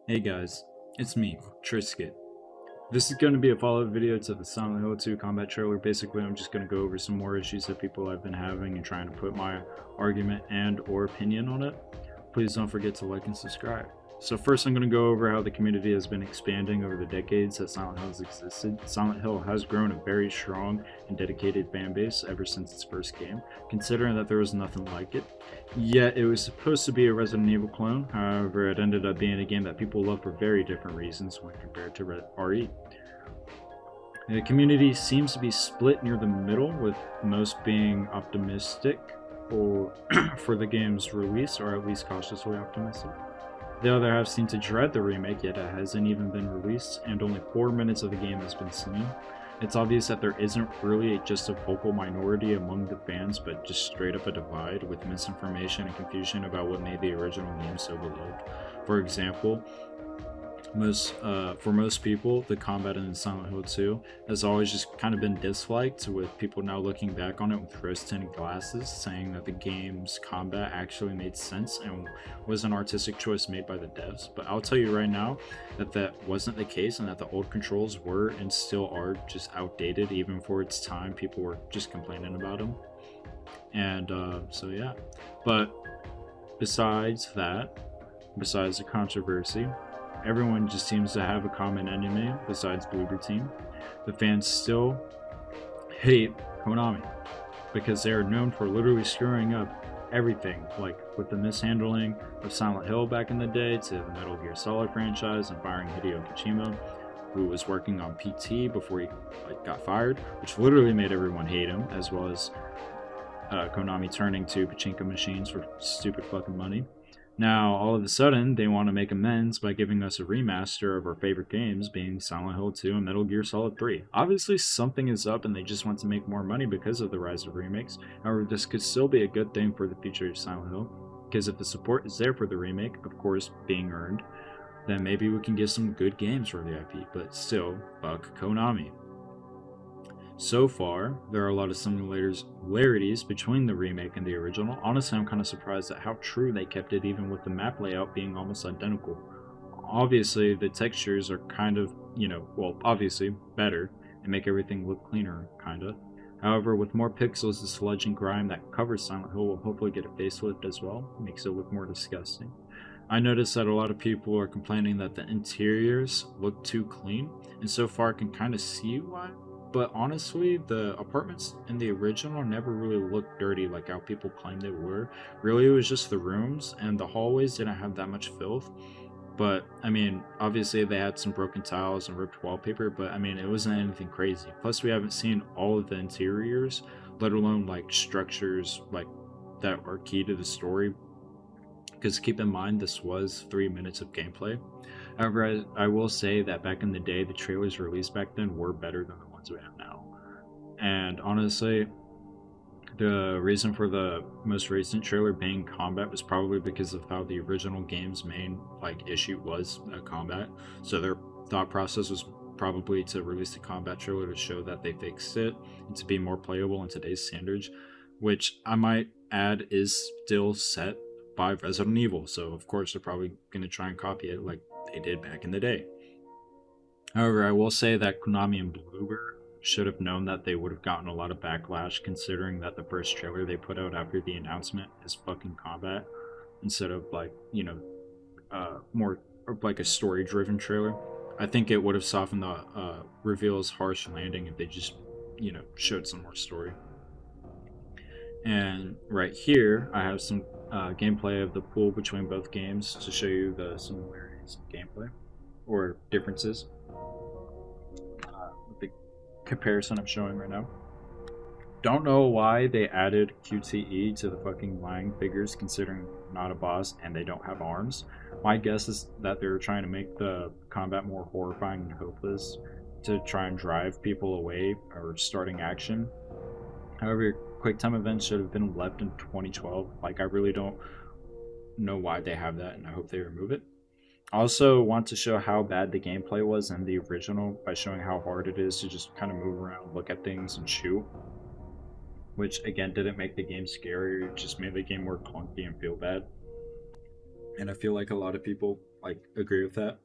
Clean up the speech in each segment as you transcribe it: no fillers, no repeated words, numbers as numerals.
Hey guys, it's me, Trisket. This is going to be a follow-up video to the Silent Hill 2 combat trailer. Basically, I'm just going to go over some more issues that people have been having and trying to put my argument and or opinion on it. Please don't forget to like and subscribe. So first I'm going to go over how the community has been expanding over the decades that Silent Hill has existed. Silent Hill has grown a very strong and dedicated fan base ever since its first game, considering that there was nothing like it. Yet it was supposed to be a Resident Evil clone, however it ended up being a game that people love for very different reasons when compared to RE. The community seems to be split near the middle, with most being optimistic or for the game's release, or at least cautiously optimistic. The other half seem to dread the remake, yet it hasn't even been released, and only 4 minutes of the game has been seen. It's obvious that there isn't really just a vocal minority among the fans, but just straight up a divide with misinformation and confusion about what made the original game so beloved. For example, for most people, the combat in Silent Hill 2 has always just kind of been disliked, with people now looking back on it with rose-tinted glasses, saying that the game's combat actually made sense and was an artistic choice made by the devs. But I'll tell you right now that that wasn't the case, and that the old controls were and still are just outdated. Even for its time, people were just complaining about them. And so yeah. But besides that, besides the controversy, everyone just seems to have a common enemy besides Bloober Team. The fans still hate Konami because they are known for literally screwing up everything, like with the mishandling of Silent Hill back in the day to the Metal Gear Solid franchise and firing Hideo Kojima, who was working on PT before he got fired, which literally made everyone hate him, as well as Konami turning to pachinko machines for stupid fucking money. Now, all of a sudden, they want to make amends by giving us a remaster of our favorite games, being Silent Hill 2 and Metal Gear Solid 3. Obviously, something is up and they just want to make more money because of the rise of remakes. However, this could still be a good thing for the future of Silent Hill, because if the support is there for the remake, of course, being earned, then maybe we can get some good games for the IP, but still, fuck Konami. So far, there are a lot of similarities between the remake and the original. Honestly, I'm kind of surprised at how true they kept it, even with the map layout being almost identical. Obviously, the textures are kind of, obviously better and make everything look cleaner, kinda. However, with more pixels, the sludge and grime that covers Silent Hill will hopefully get a facelift as well, makes it look more disgusting. I noticed that a lot of people are complaining that the interiors look too clean, and so far I can kind of see why. But honestly, the apartments in the original never really looked dirty like how people claimed they were. Really, it was just the rooms, and the hallways didn't have that much filth. But I mean, obviously they had some broken tiles and ripped wallpaper, but I mean, it wasn't anything crazy. Plus, we haven't seen all of the interiors, let alone like structures like that are key to the story, because keep in mind this was 3 minutes of gameplay. However, I will say that back in the day, the trailers released back then were better than the ones we have now. And honestly, the reason for the most recent trailer being combat was probably because of how the original game's main issue was combat. So their thought process was probably to release the combat trailer to show that they fixed it and to be more playable in today's standards, which I might add is still set by Resident Evil. So of course they're probably going to try and copy it like they did back in the day. However, I will say that Konami and Bloober should have known that they would have gotten a lot of backlash, considering that the first trailer they put out after the announcement is fucking combat instead of more like a story driven trailer. I think it would have softened the reveal's harsh landing if they just showed some more story. And right here I have some gameplay of the pool between both games to show you the similarities in gameplay or differences. The comparison I'm showing right now. Don't know why they added QTE to the fucking lying figures, considering not a boss and they don't have arms. My guess is that they're trying to make the combat more horrifying and hopeless to try and drive people away or starting action. However, quick time events should have been left in 2012. I really don't know why they have that, and I hope they remove it. I also want to show how bad the gameplay was in the original by showing how hard it is to just kind of move around, look at things, and shoot. Which again didn't make the game scarier, it just made the game more clunky and feel bad. And I feel like a lot of people like agree with that.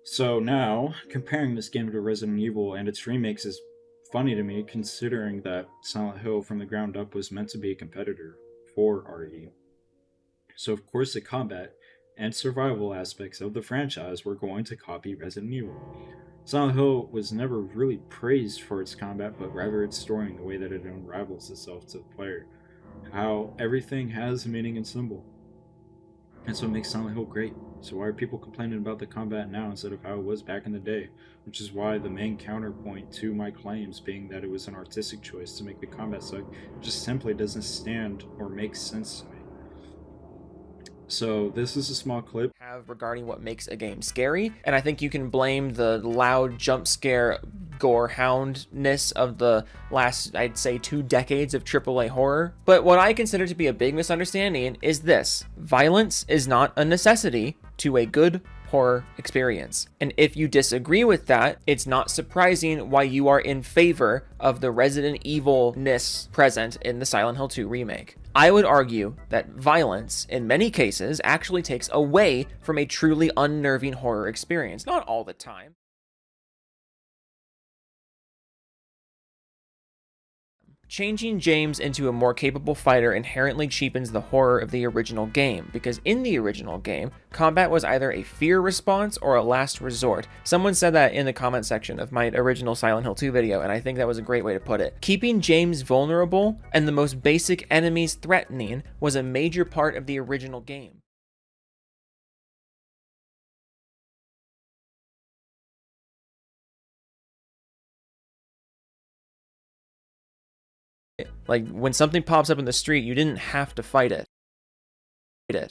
So now, comparing this game to Resident Evil and its remakes is funny to me, considering that Silent Hill from the ground up was meant to be a competitor for RE. So, of course, the combat and survival aspects of the franchise were going to copy Resident Evil. Silent Hill was never really praised for its combat, but rather its story and the way that it unravels itself to the player. How everything has a meaning and symbol. That's what makes Silent Hill great. So why are people complaining about the combat now instead of how it was back in the day? Which is why the main counterpoint to my claims being that it was an artistic choice to make the combat suck just simply doesn't stand or make sense to me. So this is a small clip have regarding what makes a game scary, and I think you can blame the loud jump scare gore houndness of the last, I'd say, 2 decades of AAA horror. But what I consider to be a big misunderstanding is this: violence is not a necessity to a good horror experience. And if you disagree with that, it's not surprising why you are in favor of the Resident Evil-ness present in the Silent Hill 2 remake. I would argue that violence, in many cases, actually takes away from a truly unnerving horror experience. Not all the time. Changing James into a more capable fighter inherently cheapens the horror of the original game, because in the original game, combat was either a fear response or a last resort. Someone said that in the comment section of my original Silent Hill 2 video, and I think that was a great way to put it. Keeping James vulnerable and the most basic enemies threatening was a major part of the original game. Like, when something pops up in the street, you didn't have to fight it.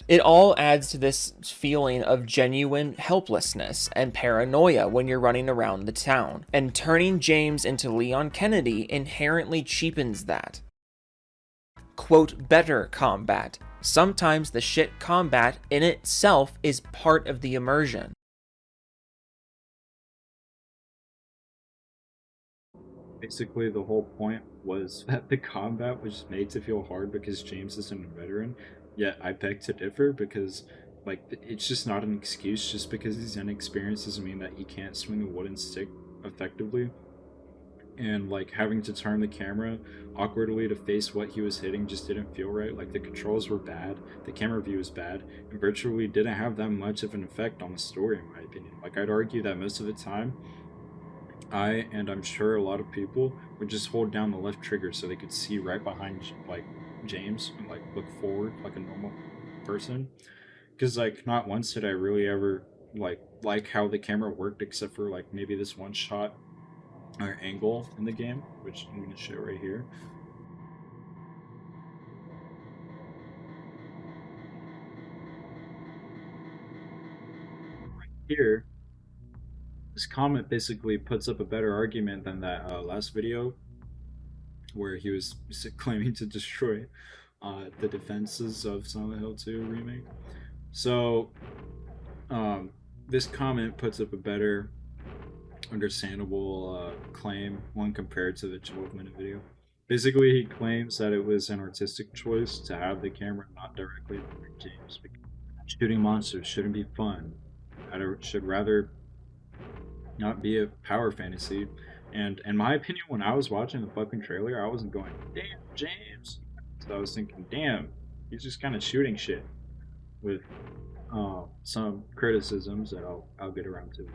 It all adds to this feeling of genuine helplessness and paranoia when you're running around the town. And turning James into Leon Kennedy inherently cheapens that. Quote, better combat. Sometimes the shit combat in itself is part of the immersion. basically the whole point was that the combat was made to feel hard because James isn't a veteran. Yet I beg to differ because like it's just not an excuse. Just because he's inexperienced doesn't mean that he can't swing a wooden stick effectively. And like having to turn the camera awkwardly to face what he was hitting just didn't feel right. Like the controls were bad, the camera view was bad, and virtually didn't have that much of an effect on the story in my opinion. Like I'd argue that most of the time and I'm sure a lot of people would just hold down the left trigger so they could see right behind like James and like look forward like a normal person. Because like not once did I really ever like how the camera worked except for like maybe this one shot or angle in the game, which I'm gonna show right here. Here, this comment basically puts up a better argument than that last video where he was claiming to destroy the defenses of Silent Hill 2 remake. So, um, this comment puts up a better, understandable claim when compared to the 12-minute video. Basically, he claims that it was an artistic choice to have the camera not directly behind James. Shooting monsters shouldn't be fun. It should rather not be a power fantasy. And in my opinion, when I was watching the fucking trailer, I wasn't going, "Damn, James." So I was thinking, "Damn, he's just kind of shooting shit." With some criticisms that I'll get around to.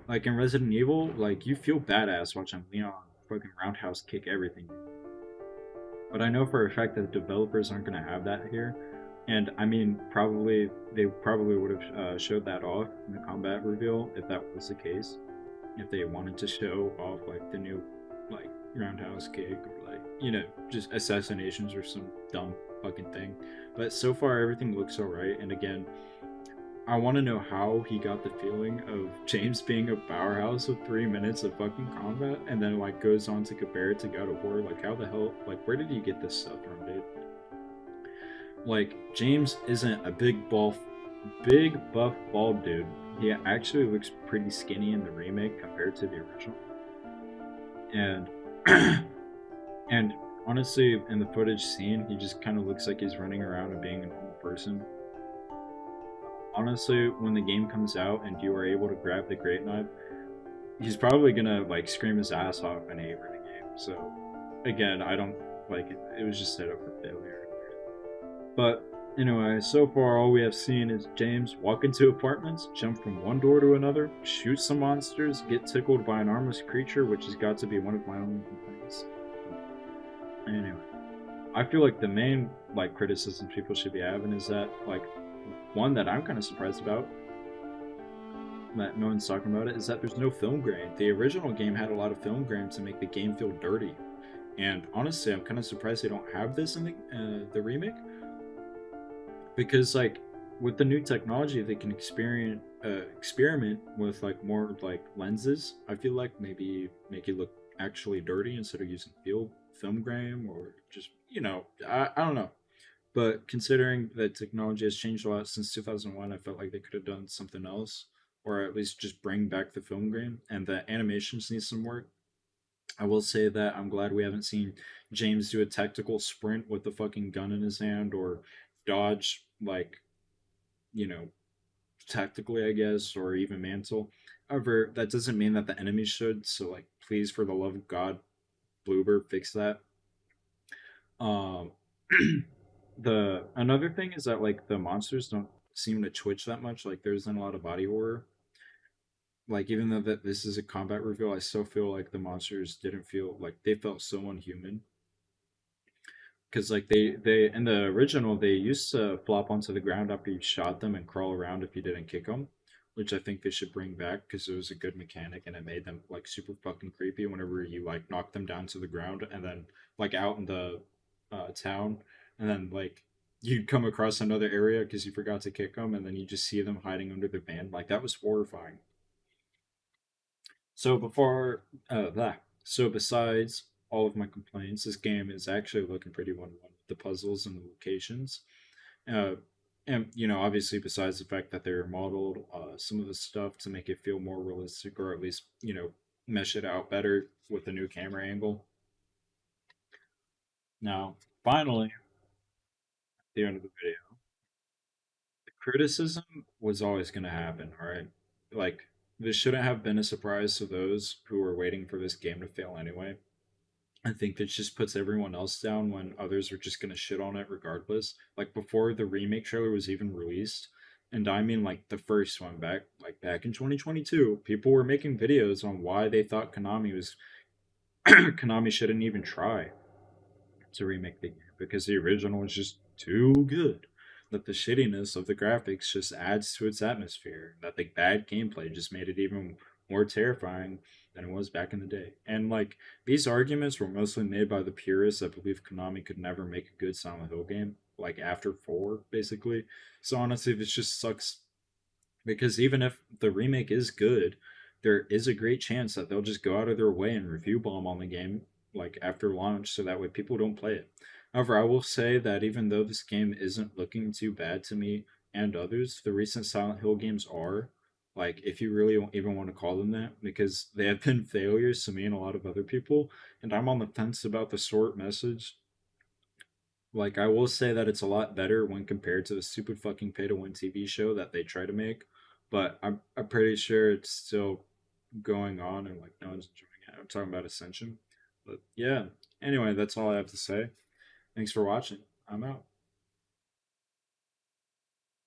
Like in Resident Evil, like you feel badass watching Leon fucking roundhouse kick everything. But I know for a fact that the developers aren't gonna have that here. And I mean, they probably would have showed that off in the combat reveal if that was the case. If they wanted to show off like the new like roundhouse kick or like just assassinations or some dumb fucking thing. But so far everything looks alright. And again, I want to know how he got the feeling of James being a powerhouse with 3 minutes of fucking combat, and then like goes on to compare it to God of War. Like how the hell? Like where did you get this stuff from, dude? Like James isn't a big buff bald dude. He actually looks pretty skinny in the remake compared to the original. And and honestly, in the footage seen, he just kind of looks like he's running around and being a normal person. honestly, when the game comes out and you are able to grab the great knife, he's probably gonna like scream his ass off and hate the game. So again, I don't like it. It was just set up for failure. But anyway, so far all we have seen is James walk into apartments, jump from one door to another, shoot some monsters, get tickled by an armless creature, which has got to be one of my only complaints. Anyway, I feel like the main like criticisms people should be having is that like one that I'm kind of surprised about that no one's talking about it is that there's no film grain. The original game had a lot of film grain to make the game feel dirty, and honestly, I'm kind of surprised they don't have this in the remake because like with the new technology, they can experiment with like more like lenses. I feel like maybe make it look actually dirty instead of using film grain or just I don't know. But considering that technology has changed a lot since 2001, I felt like they could have done something else, or at least just bring back the film grain. And the animations need some work. I will say that I'm glad we haven't seen James do a tactical sprint with the fucking gun in his hand or dodge like you know tactically, I guess, or even mantle. However, that doesn't mean that the enemies should. So like, please, for the love of God, Bloober, fix that. Um, the another thing is that like the monsters don't seem to twitch that much. Like there isn't a lot of body horror. Like even though that this is a combat reveal, I still feel like the monsters didn't feel like they felt so unhuman. Because like they in the original they used to flop onto the ground after you shot them and crawl around if you didn't kick them, which I think they should bring back because it was a good mechanic and it made them like super fucking creepy whenever you like knock them down to the ground and then like out in the town and then like you'd come across another area because you forgot to kick them and then you just see them hiding under the van, like that was horrifying. So before that, so besides all of my complaints, this game is actually looking pretty one-one with the puzzles and the locations. Uh, and obviously, besides the fact that they're modeled, some of the stuff to make it feel more realistic, or at least mesh it out better with the new camera angle. Now, finally, at the end of the video, the criticism was always going to happen. All right, like this shouldn't have been a surprise to those who were waiting for this game to fail anyway. I think that just puts everyone else down when others are just gonna shit on it regardless. Like before the remake trailer was even released, and I mean like the first one back in 2022, people were making videos on why they thought Konami was Konami shouldn't even try to remake the game because the original was just too good. That the shittiness of the graphics just adds to its atmosphere. That the bad gameplay just made it even more terrifying than it was back in the day. And like these arguments were mostly made by the purists that believe Konami could never make a good Silent Hill game, like after four, basically. So honestly, this just sucks because even if the remake is good, there is a great chance that they'll just go out of their way and review bomb on the game like after launch so that way people don't play it. However, I will say that even though this game isn't looking too bad to me and others, the recent Silent Hill games are like if you really even want to call them that because they have been failures to me and a lot of other people and I'm on the fence about the short message. Like I will say that it's a lot better when compared to the stupid fucking pay to win TV show that they try to make, but I'm pretty sure it's still going on and like no one's enjoying it. I'm talking about Ascension, but yeah. Anyway, that's all I have to say. Thanks for watching. I'm out.